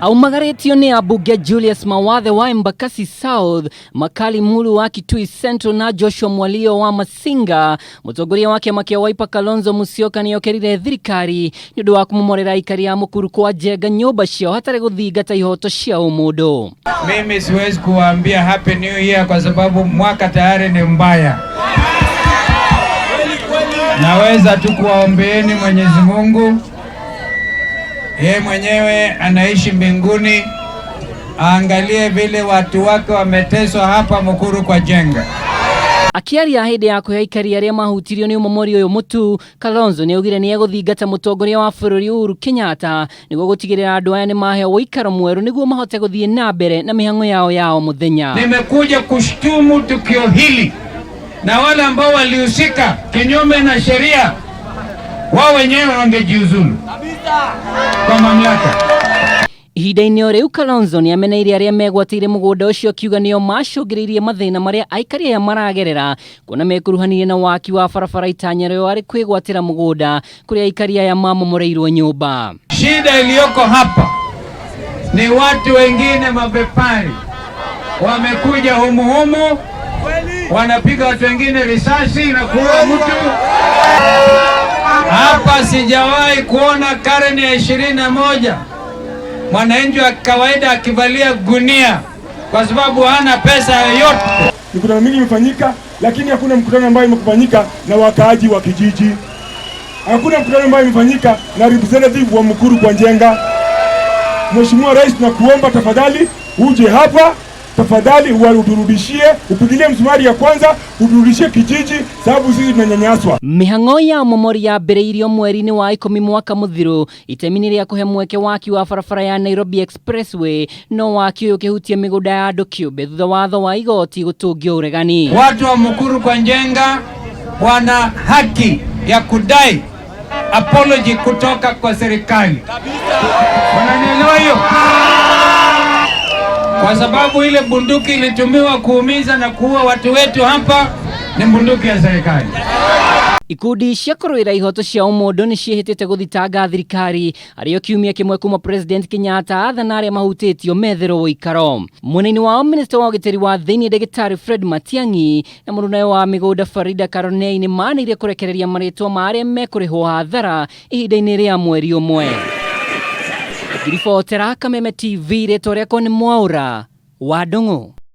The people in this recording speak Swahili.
Aumagaretio ni abunge Julius Mawathe wa Embakasi South, Makali Mulu wa Kitui Central na Joshua Mwalio wa Masinga. Mutongoria wa kiama kia Wiper Kalonzo Musyoka niokerire thirikari ni undu wa kumomorera aikari a Mukuru kwa Njenga nyumba ciao hatari guthingata ihoto cia umundo. Mimi siwezi kuambia happy new year kwa sababu mwaka tayari ni mbaya. Naweza tu kuwaombeeni Mwenyezi Mungu, yeye mwenyewe anaishi mbinguni, aangalie vile watu wake wameteswa hapa Mukuru kwa Njenga. Akiaria hende yako ya aikari aria mahutirio ni umomori uyu mutu, Kalonzo niaugire niagutigirira Mutongoria wa bururi Uhuru Kenyatta niguo gutigirira andu aya nimaheo wuikaro mweru niguo mahote guthie na mbere na mihango yao muthenya. Nimekuja kushtumu tukio hili na wale ambao walihusika kinyume na sheria wao wenyewe wangejiuzulu kwa mamlaka. Ihinda-inĩ o rĩu Kalonzo ni ameneire aria megwatĩire mugunda ucio akiuga nio macũngĩrĩirie mathĩna maria aikari aya maragerera kuona mekuruhanirie na waki wa barabara itanya rĩo arĩ kwĩgwatĩra mugunda kũrĩa aikari aya mamomoreirwo nyumba. Shida iliyoko hapa ni watu wengine mabepari wamekuja humu wanapiga watu wengine risasi na kuua mtu. Hapa sijawahi kuona karne ya 21 mwananchi wa kawaida akivalia gunia kwa sababu hana pesa yoyote. Mikutano mingi imefanyika lakini hakuna mkutano ambao umefanyika na wakaaji wa kijiji. Hakuna mkutano ambao umefanyika na representative wa Mukuru kwa Njenga. Mheshimiwa Rais, tunakuomba tafadhali uje hapa, tafadhali uturudishie, upigilie msumari ya kwanza, uturudishie kijiji sababu sisi tunanyanyaswa. Mihango ya umomori yambĩrĩirio mweri-inĩ wa 10 mwaka muthiru itemi-inĩ rĩa kũhe mweke waki wa barabara ya Nairobi Expressway no waki ũyũ ũkĩhutia mĩgũnda ya andũ kĩũmbe thutha watho wa igoti gũtũngio ũregani. Watu wa Mukuru kwa Njenga wana haki ya kudai apology kutoka kwa serikali. Wananielewa hiyo? Kwa sababu ile bunduki ilitumiwa kuumiza na kuua watu wetu hapa ni bunduki ya serikali. Ikundi cia kũrũĩra ihoto cia ũmũndũ nĩ ciĩhĩtĩte gũthitanga thirikari arĩa kiumia kĩmwe kuma President Kenyatta athana arĩa mahutĩtio metherwo wuikaro. Mwena-inĩ wao Minister wa ũgitĩri wa thĩinĩ Ndagĩtarĩ Fred Matiang'i na mũnene wa mĩgũnda Farida Karonei nĩ manĩire kũrekereria marĩtwa ma arĩa mekũrĩhwo hathara ihinda-inĩ rĩa mweri ũmwe. Ngiribotera Kameme TV rĩtwa rĩakwa nĩ Mwaura wa Ndung'u.